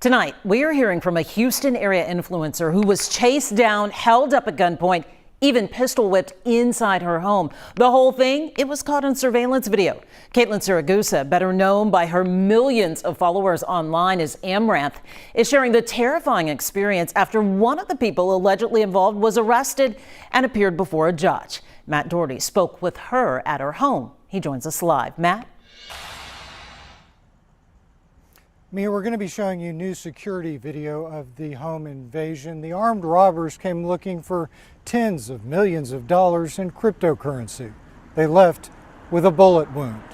Tonight, we are hearing from a Houston area influencer who was chased down, held up at gunpoint, even pistol whipped inside her home. The whole thing, it was caught on surveillance video. Caitlin Siragusa, better known by her millions of followers online as Amaranth, is sharing the terrifying experience after one of the people allegedly involved was arrested and appeared before a judge. Matt Doherty spoke with her at her home. He joins us live. Matt? Mia, we're going to be showing you new security video of the home invasion. The armed robbers came looking for tens of millions of dollars in cryptocurrency. They left with a bullet wound.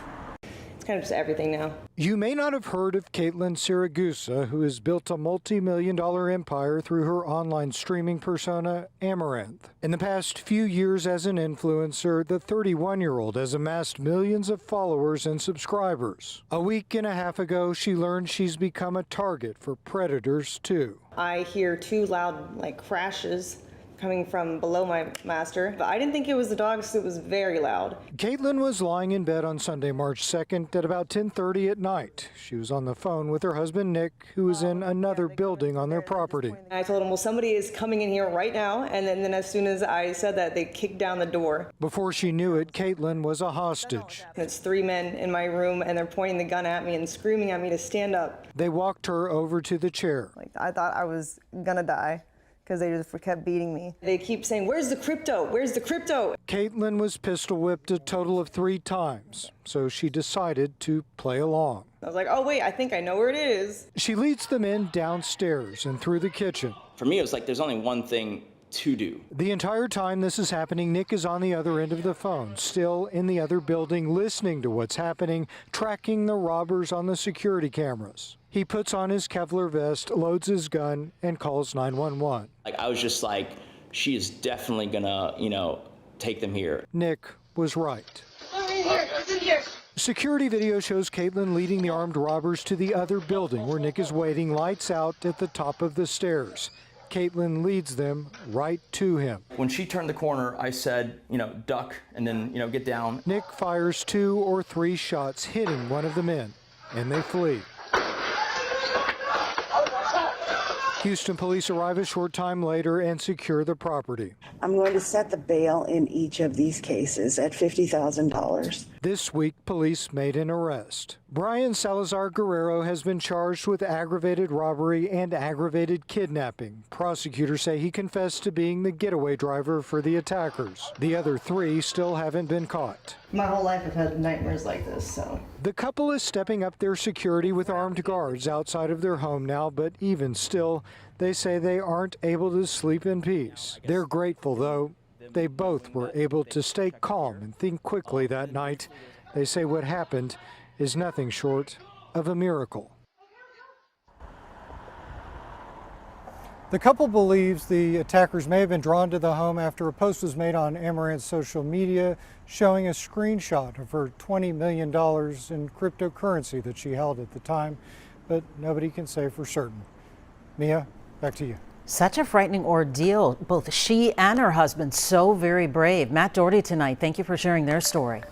It's kind of just everything now. You may not have heard of Caitlin Siragusa, who has built a multi-million-dollar empire through her online streaming persona, Amaranth. In the past few years as an influencer, the 31-year-old has amassed millions of followers and subscribers. A week and a half ago, she learned she's become a target for predators, too. I hear two loud, crashes coming from below my master, but I didn't think it was the dogs. It was very loud. Caitlin was lying in bed on Sunday, March 2nd at about 10:30 at night. She was on the phone with her husband, Nick, who was in another building on their property. I told him, well, somebody is coming in here right now, and then as soon as I said that, they kicked down the door. Before she knew it, Caitlin was a hostage. It's three men in my room, and they're pointing the gun at me and screaming at me to stand up. They walked her over to the chair. I thought I was gonna die, because they just kept beating me. They keep saying, where's the crypto? Where's the crypto? Caitlin was pistol whipped a total of 3 times, so she decided to play along. I was like, oh wait, I think I know where it is. She leads the men downstairs and through the kitchen. For me, it was like there's only one thing to do. The entire time this is happening, Nick is on the other end of the phone, still in the other building, listening to what's happening, tracking the robbers on the security cameras. He puts on his Kevlar vest, loads his gun, and calls 911. I was just like, she is definitely gonna, take them here. Nick was right. Security video shows Caitlin leading the armed robbers to the other building where Nick is waiting, lights out at the top of the stairs. Caitlin leads them right to him. When she turned the corner, I said, duck and then, get down. Nick fires 2 or 3 shots, hitting one of the men, and they flee. Houston police arrive a short time later and secure the property. I'm going to set the bail in each of these cases at $50,000. This week, police made an arrest. Brian Salazar Guerrero has been charged with aggravated robbery and aggravated kidnapping. Prosecutors say he confessed to being the getaway driver for the attackers. The other 3 still haven't been caught. My whole life I've had nightmares like this, so. The couple is stepping up their security with armed guards outside of their home now, but even still, they say they aren't able to sleep in peace. They're grateful, though. They both were able to stay calm and think quickly that night. They say what happened is nothing short of a miracle. The couple believes the attackers may have been drawn to the home after a post was made on Amaranth's social media showing a screenshot of her $20 million in cryptocurrency that she held at the time, but nobody can say for certain. Mia, back to you. Such a frightening ordeal. Both she and her husband so very brave. Matt Doherty tonight, thank you for sharing their story.